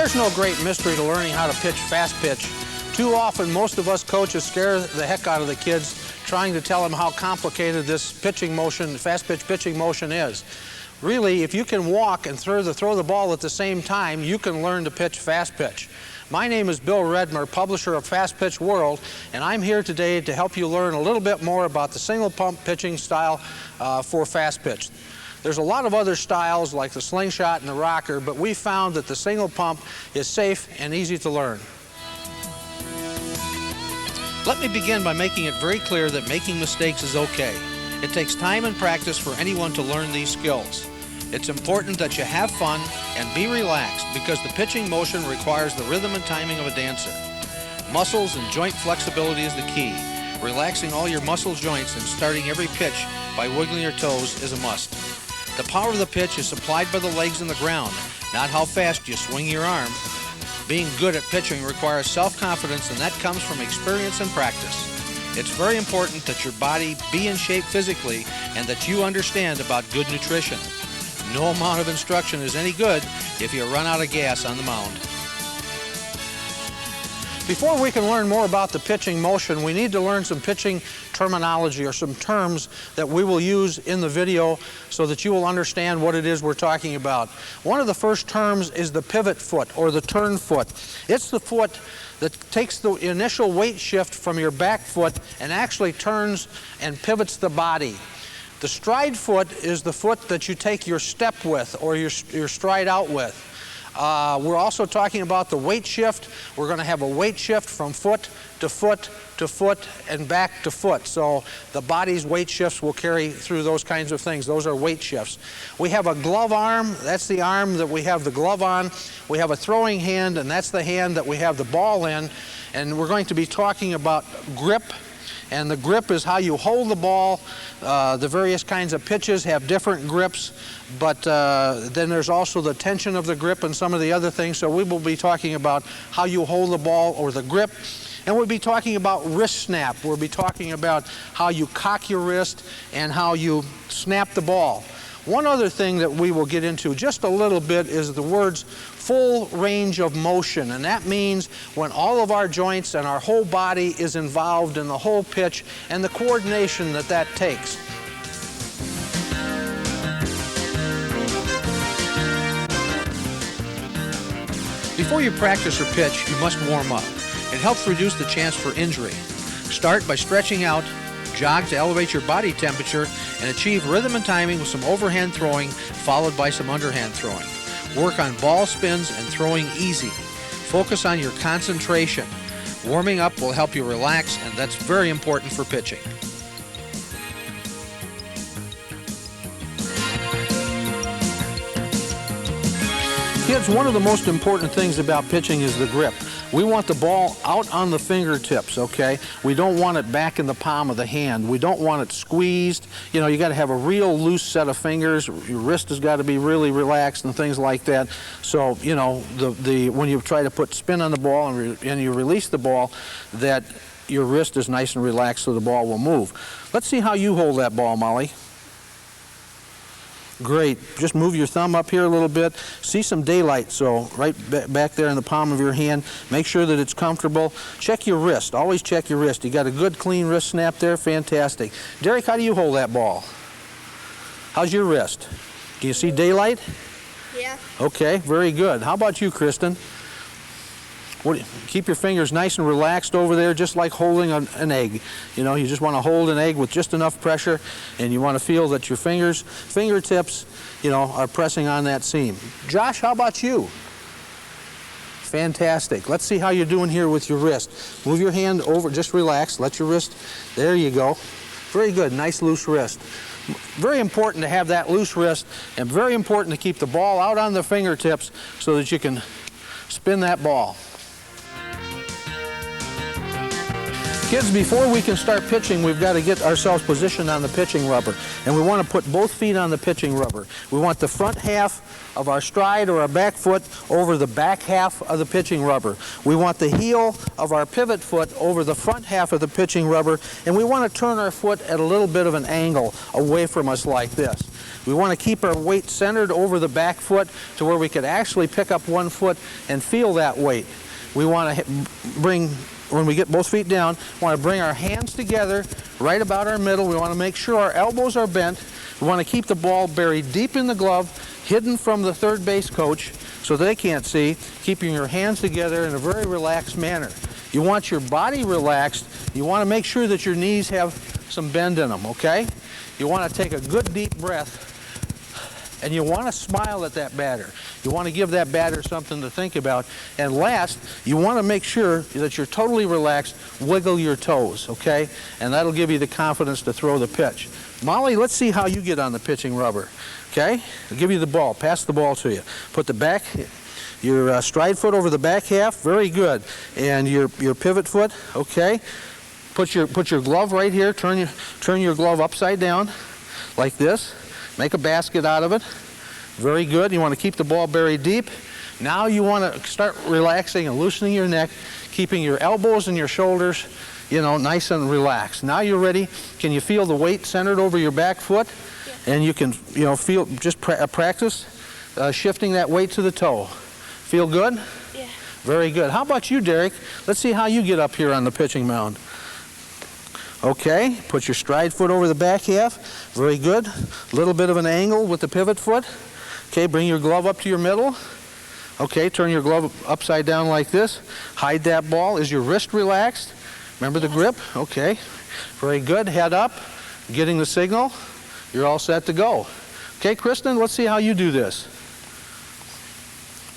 There's no great mystery to learning how to pitch fast pitch. Too often, most of us coaches scare the heck out of the kids trying to tell them how complicated this pitching motion, fast pitch pitching motion is. Really, if you can walk and throw the ball at the same time, you can learn to pitch fast pitch. My name is Bill Redmer, publisher of Fast Pitch World, and I'm here today to help you learn a little bit more about the single pump pitching style for fast pitch. There's a lot of other styles like the slingshot and the rocker, but we found that the single pump is safe and easy to learn. Let me begin by making it very clear that making mistakes is okay. It takes time and practice for anyone to learn these skills. It's important that you have fun and be relaxed because the pitching motion requires the rhythm and timing of a dancer. Muscles and joint flexibility is the key. Relaxing all your muscle joints and starting every pitch by wiggling your toes is a must. The power of the pitch is supplied by the legs and the ground, not how fast you swing your arm. Being good at pitching requires self-confidence, and that comes from experience and practice. It's very important that your body be in shape physically and that you understand about good nutrition. No amount of instruction is any good if you run out of gas on the mound. Before we can learn more about the pitching motion, we need to learn some pitching terminology or some terms that we will use in the video so that you will understand what it is we're talking about. One of the first terms is the pivot foot or the turn foot. It's the foot that takes the initial weight shift from your back foot and actually turns and pivots the body. The stride foot is the foot that you take your step with or your stride out with. We're also talking about the weight shift. We're going to have a weight shift from foot to foot to foot and back to foot. So the body's weight shifts will carry through those kinds of things. Those are weight shifts. We have a glove arm. That's the arm that we have the glove on. We have a throwing hand, and that's the hand that we have the ball in. And we're going to be talking about grip. And the grip is how you hold the ball. The various kinds of pitches have different grips, but then there's also the tension of the grip and some of the other things. So we will be talking about how you hold the ball or the grip. And we'll be talking about wrist snap. We'll be talking about how you cock your wrist and how you snap the ball. One other thing that we will get into just a little bit is the words full range of motion, and that means when all of our joints and our whole body is involved in the whole pitch and the coordination that that takes. Before you practice or pitch, you must warm up. It helps reduce the chance for injury. Start by stretching out, jog to elevate your body temperature, and achieve rhythm and timing with some overhand throwing followed by some underhand throwing. Work on ball spins and throwing easy. Focus on your concentration. Warming up will help you relax, and that's very important for pitching. Kids, one of the most important things about pitching is the grip. We want the ball out on the fingertips, okay? We don't want it back in the palm of the hand. We don't want it squeezed. You know, you got to have a real loose set of fingers. Your wrist has got to be really relaxed and things like that. So, you know, when you try to put spin on the ball and you release the ball, that your wrist is nice and relaxed so the ball will move. Let's see how you hold that ball, Molly. Great. Just move your thumb up here a little bit. See some daylight, so right back there in the palm of your hand. Make sure that it's comfortable. Check your wrist. Always check your wrist. You got a good, clean wrist snap there. Fantastic. Derek, how do you hold that ball? How's your wrist? Can you see daylight? Yeah. Okay, very good. How about you, Kristen? Keep your fingers nice and relaxed over there, just like holding an egg. You know, you just want to hold an egg with just enough pressure, and you want to feel that your fingertips, you know, are pressing on that seam. Josh, how about you? Fantastic. Let's see how you're doing here with your wrist. Move your hand over, just relax, let your wrist, there you go. Very good, nice loose wrist. Very important to have that loose wrist, and very important to keep the ball out on the fingertips so that you can spin that ball. Kids, before we can start pitching, we've got to get ourselves positioned on the pitching rubber. And we want to put both feet on the pitching rubber. We want the front half of our stride or our back foot over the back half of the pitching rubber. We want the heel of our pivot foot over the front half of the pitching rubber. And we want to turn our foot at a little bit of an angle away from us like this. We want to keep our weight centered over the back foot to where we could actually pick up one foot and feel that weight. We want to bring, when we get both feet down, we want to bring our hands together right about our middle. We want to make sure our elbows are bent. We want to keep the ball buried deep in the glove, hidden from the third base coach so they can't see, keeping your hands together in a very relaxed manner. You want your body relaxed. You want to make sure that your knees have some bend in them, okay? You want to take a good deep breath. And you want to smile at that batter. You want to give that batter something to think about. And last, you want to make sure that you're totally relaxed. Wiggle your toes, okay? And that'll give you the confidence to throw the pitch. Molly, let's see how you get on the pitching rubber, okay? I'll give you the ball. Pass the ball to you. Put the back, your stride foot over the back half. Very good. And your pivot foot, okay? Put your glove right here. Turn your glove upside down like this. Make a basket out of it. Very good. You want to keep the ball buried deep. Now you want to start relaxing and loosening your neck, keeping your elbows and your shoulders, you know, nice and relaxed. Now you're ready. Can you feel the weight centered over your back foot? Yeah. And you can, you know, feel, just practice shifting that weight to the toe. Feel good? Yeah. Very good. How about you, Derek? Let's see how you get up here on the pitching mound. Okay, put your stride foot over the back half. Very good. A little bit of an angle with the pivot foot. Okay, bring your glove up to your middle. Okay, turn your glove upside down like this. Hide that ball. Is your wrist relaxed? Remember the grip? Okay, very good. Head up, getting the signal. You're all set to go. Okay, Kristen, let's see how you do this.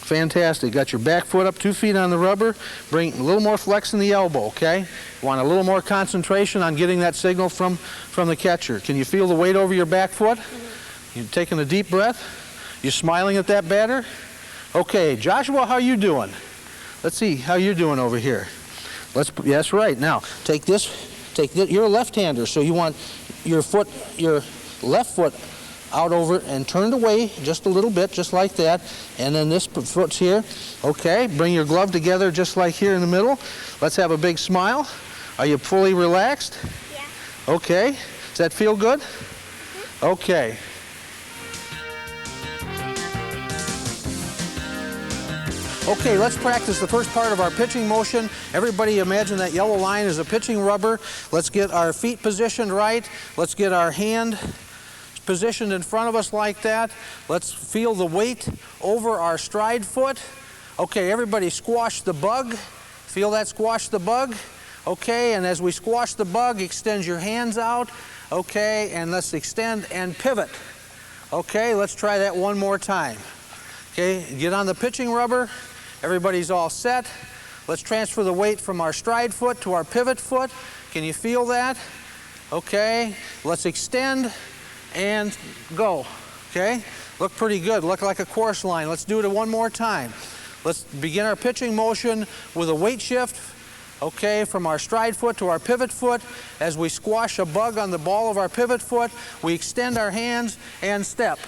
Fantastic. Got your back foot up, 2 feet on the rubber. Bring a little more flex in the elbow, okay? You want a little more concentration on getting that signal from the catcher. Can you feel the weight over your back foot? Mm-hmm. You taking a deep breath? You smiling at that batter? Okay, Joshua, how you doing? Let's see how you're doing over here. That's right. Now, take this. You're a left-hander, so you want your left foot out over and turned away just a little bit, just like that. And then this foot's here. Okay, bring your glove together just like here in the middle. Let's have a big smile. Are you fully relaxed? Yeah. Okay. Does that feel good? Mm-hmm. Okay. Okay, let's practice the first part of our pitching motion. Everybody imagine that yellow line is a pitching rubber. Let's get our feet positioned right. Let's get our hand positioned in front of us like that. Let's feel the weight over our stride foot. Okay, everybody squash the bug. Feel that squash the bug? Okay, and as we squash the bug, extend your hands out. Okay, and let's extend and pivot. Okay, let's try that one more time. Okay, get on the pitching rubber. Everybody's all set. Let's transfer the weight from our stride foot to our pivot foot. Can you feel that? Okay, let's extend and go. Okay, look pretty good. Look like a course line. Let's do it one more time. Let's begin our pitching motion with a weight shift. Okay, from our stride foot to our pivot foot. As we squash a bug on the ball of our pivot foot, we extend our hands and step.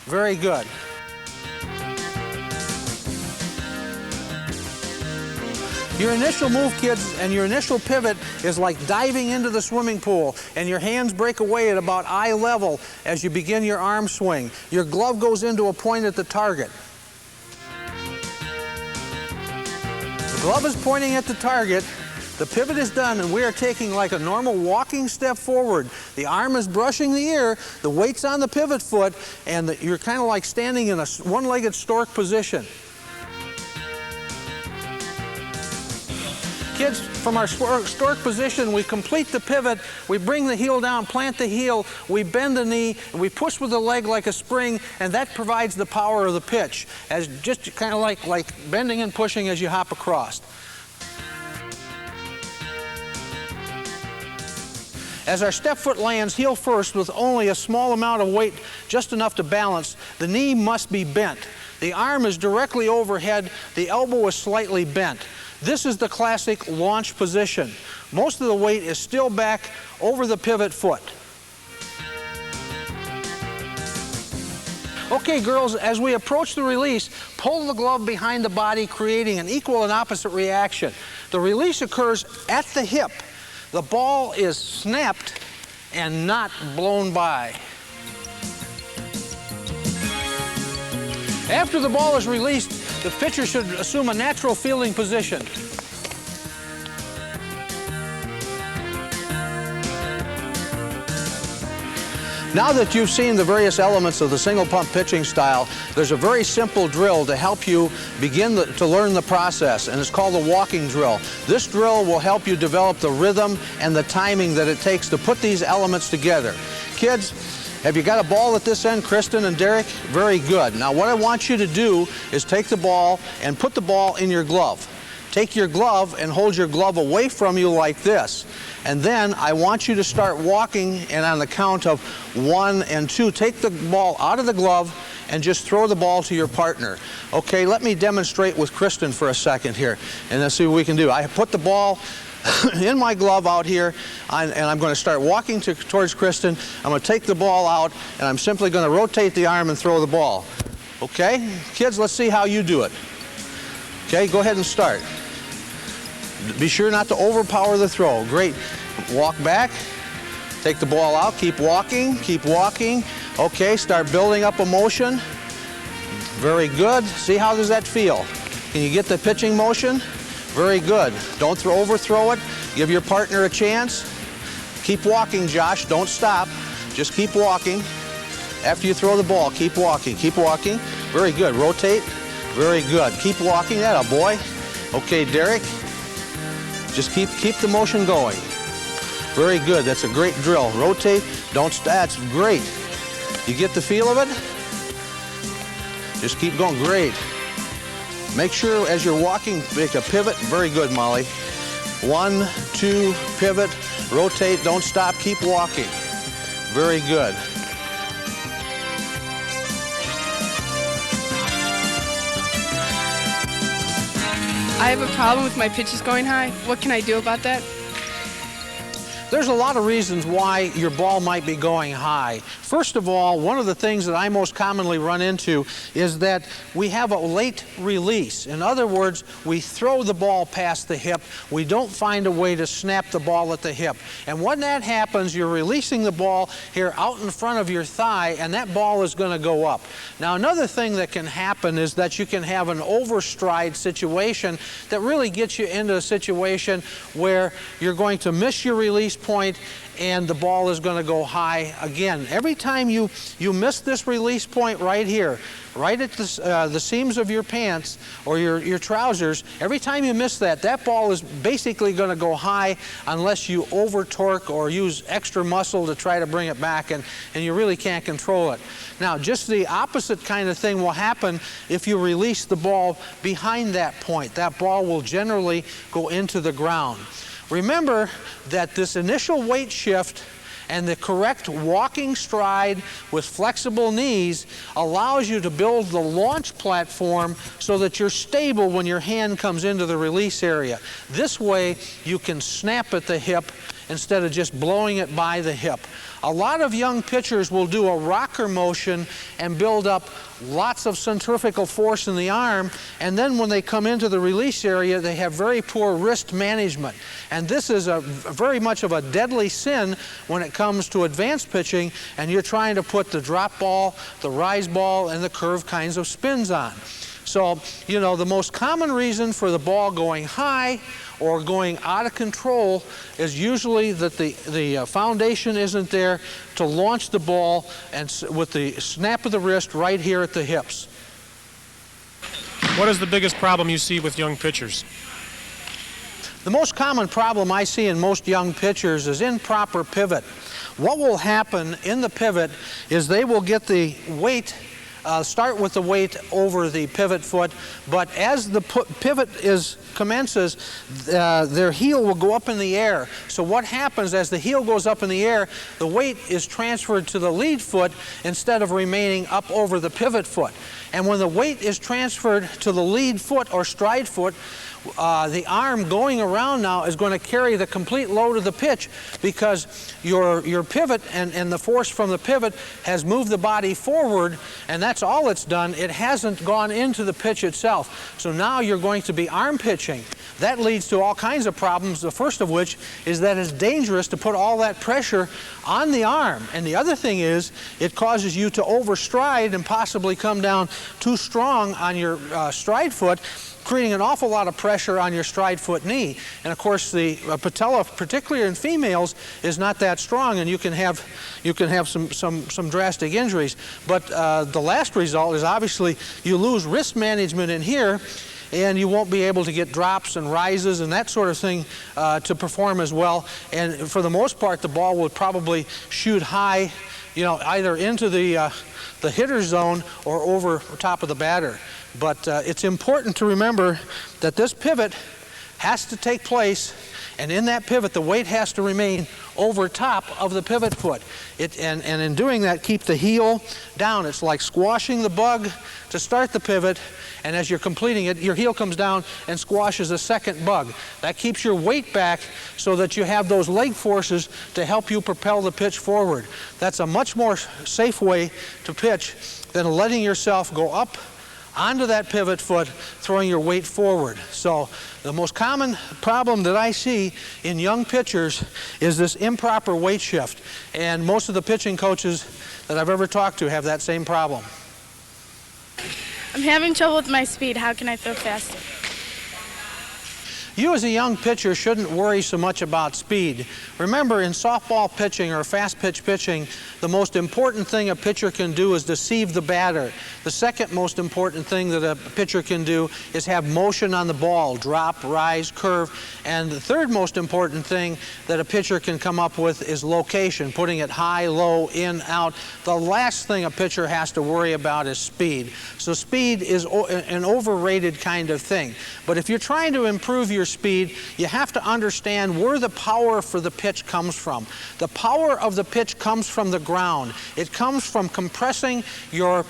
Very good. Your initial move, kids, and your initial pivot is like diving into the swimming pool, and your hands break away at about eye level as you begin your arm swing. Your glove goes into a point at the target. The glove is pointing at the target. The pivot is done, and we are taking like a normal walking step forward. The arm is brushing the air, the weight's on the pivot foot, and you're kind of like standing in a one-legged stork position. Kids, from our stork position, we complete the pivot, we bring the heel down, plant the heel, we bend the knee, and we push with the leg like a spring, and that provides the power of the pitch, as just kind of like bending and pushing as you hop across. As our step foot lands heel first with only a small amount of weight, just enough to balance, the knee must be bent. The arm is directly overhead, the elbow is slightly bent. This is the classic launch position. Most of the weight is still back over the pivot foot. Okay, girls, as we approach the release, pull the glove behind the body, creating an equal and opposite reaction. The release occurs at the hip. The ball is snapped and not blown by. After the ball is released, the pitcher should assume a natural fielding position. Now that you've seen the various elements of the single pump pitching style, there's a very simple drill to help you begin to learn the process, and it's called the walking drill. This drill will help you develop the rhythm and the timing that it takes to put these elements together. Kids, have you got a ball at this end, Kristen and Derek? Very good. Now what I want you to do is take the ball and put the ball in your glove. Take your glove and hold your glove away from you like this. And then I want you to start walking, and on the count of 1 and 2, take the ball out of the glove and just throw the ball to your partner. Okay, let me demonstrate with Kristen for a second here, and let's see what we can do. I put the ball in my glove out here, and I'm going to start walking towards Kristen. I'm going to take the ball out, and I'm simply going to rotate the arm and throw the ball. Okay? Kids, let's see how you do it. Okay, go ahead and start. Be sure not to overpower the throw. Great. Walk back. Take the ball out. Keep walking. Keep walking. Okay, start building up a motion. Very good. See, how does that feel? Can you get the pitching motion? Very good. Don't overthrow it. Give your partner a chance. Keep walking, Josh. Don't stop. Just keep walking. After you throw the ball, keep walking. Keep walking. Very good. Rotate. Very good. Keep walking. That a boy. Okay, Derek. Just keep the motion going. Very good. That's a great drill. Rotate. Don't stop. That's great. You get the feel of it? Just keep going. Great. Make sure as you're walking, make a pivot. Very good, Molly. 1, 2, pivot. Rotate. Don't stop. Keep walking. Very good. I have a problem with my pitches going high. What can I do about that? There's a lot of reasons why your ball might be going high. First of all, one of the things that I most commonly run into is that we have a late release. In other words, we throw the ball past the hip. We don't find a way to snap the ball at the hip. And when that happens, you're releasing the ball here out in front of your thigh, and that ball is going to go up. Now, another thing that can happen is that you can have an overstride situation that really gets you into a situation where you're going to miss your release point and the ball is going to go high again. Every time you miss this release point right here, right at the seams of your pants or your trousers, every time you miss that, that ball is basically going to go high unless you over torque or use extra muscle to try to bring it back, and you really can't control it. Now, just the opposite kind of thing will happen if you release the ball behind that point. That ball will generally go into the ground. Remember that this initial weight shift and the correct walking stride with flexible knees allows you to build the launch platform so that you're stable when your hand comes into the release area. This way you can snap at the hip instead of just blowing it by the hip. A lot of young pitchers will do a rocker motion and build up lots of centrifugal force in the arm, and then when they come into the release area, they have very poor wrist management. And this is very much of a deadly sin when it comes to advanced pitching, and you're trying to put the drop ball, the rise ball, and the curve kinds of spins on. So, you know, the most common reason for the ball going high or going out of control is usually that the foundation isn't there to launch the ball, and with the snap of the wrist right here at the hips. What is the biggest problem you see with young pitchers? The most common problem I see in most young pitchers is improper pivot. What will happen in the pivot is they will get the weight, start with the weight over the pivot foot, but as the pivot is commences, their heel will go up in the air. So what happens as the heel goes up in the air, the weight is transferred to the lead foot instead of remaining up over the pivot foot. And when the weight is transferred to the lead foot or stride foot, the arm going around now is going to carry the complete load of the pitch, because your pivot and the force from the pivot has moved the body forward, and that's all it's done. It hasn't gone into the pitch itself. So now you're going to be arm pitching. That leads to all kinds of problems, the first of which is that it's dangerous to put all that pressure on the arm. And the other thing is, it causes you to overstride and possibly come down too strong on your stride foot, creating an awful lot of pressure on your stride foot knee. And of course, the patella, particularly in females, is not that strong, and you can have some drastic injuries. But the last result is obviously you lose wrist management in here, and you won't be able to get drops and rises and that sort of thing to perform as well. And for the most part, the ball will probably shoot high, either into the hitter's zone or over top of the batter. But it's important to remember that this pivot has to take place, and in that pivot, the weight has to remain over top of the pivot foot. And in doing that, keep the heel down. It's like squashing the bug to start the pivot, and as you're completing it, your heel comes down and squashes a second bug. That keeps your weight back so that you have those leg forces to help you propel the pitch forward. That's a much more safe way to pitch than letting yourself go up onto that pivot foot, throwing your weight forward. So the most common problem that I see in young pitchers is this improper weight shift. And most of the pitching coaches that I've ever talked to have that same problem. I'm having trouble with my speed. How can I throw faster? You as a young pitcher shouldn't worry so much about speed. Remember, in softball pitching or fast pitch pitching, the most important thing a pitcher can do is deceive the batter. The second most important thing that a pitcher can do is have motion on the ball, drop, rise, curve. And the third most important thing that a pitcher can come up with is location, putting it high, low, in, out. The last thing a pitcher has to worry about is speed. So speed is an overrated kind of thing. But if you're trying to improve your speed, you have to understand where the power for the pitch comes from. The power of the pitch comes from the ground. It comes from compressing your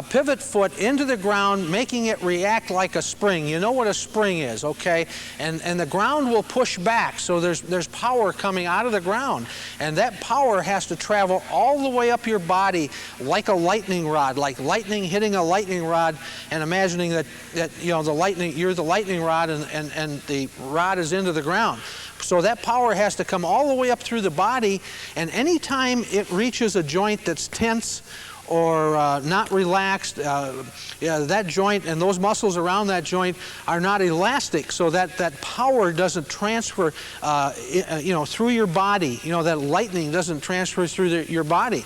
pivot foot into the ground, making it react like a spring. You know what a spring is, okay? And the ground will push back, so there's power coming out of the ground. And that power has to travel all the way up your body like a lightning rod, like lightning hitting a lightning rod, and imagining that you're the lightning rod and the rod is into the ground. So that power has to come all the way up through the body, and anytime it reaches a joint that's tense or not relaxed, that joint and those muscles around that joint are not elastic, so that power doesn't transfer through your body. That lightning doesn't transfer through your body.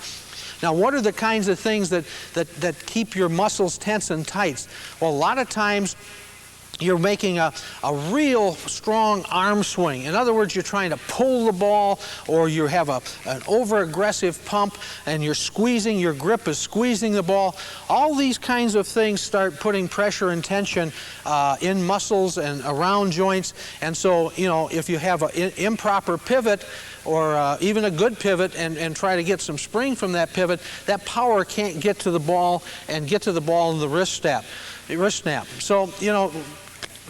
Now, what are the kinds of things that keep your muscles tense and tight? Well, a lot of times you're making a real strong arm swing. In other words, you're trying to pull the ball, or you have an over-aggressive pump and you're squeezing, your grip is squeezing the ball. All these kinds of things start putting pressure and tension in muscles and around joints. And so, if you have an improper pivot, or even a good pivot, and try to get some spring from that pivot, that power can't get to the ball and get to the ball in the wrist snap. So,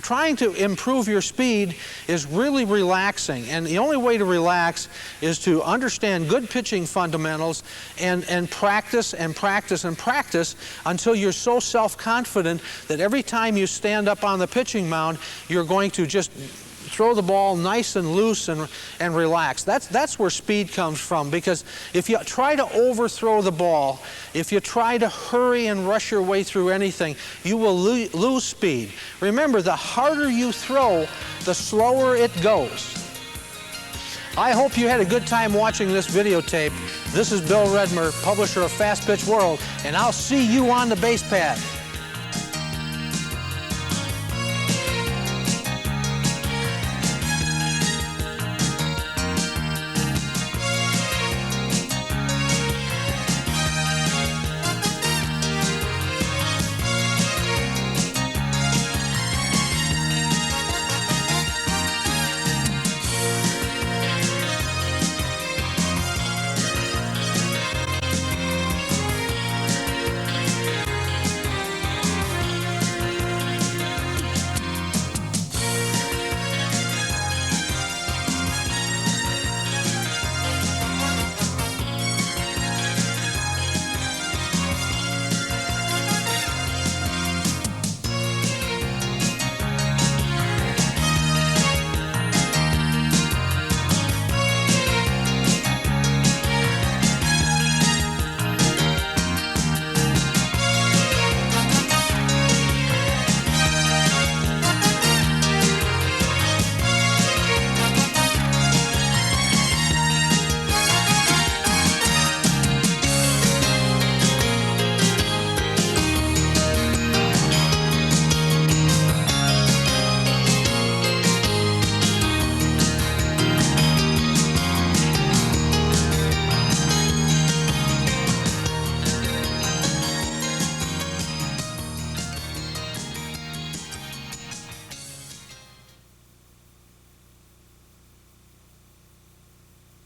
trying to improve your speed is really relaxing, and the only way to relax is to understand good pitching fundamentals and practice and practice and practice until you're so self-confident that every time you stand up on the pitching mound, you're going to just throw the ball nice and loose and relax. That's where speed comes from, because if you try to overthrow the ball, if you try to hurry and rush your way through anything, you will lose speed. Remember, the harder you throw, the slower it goes. I hope you had a good time watching this videotape. This is Bill Redmer, publisher of Fastpitch World, and I'll see you on the base pad.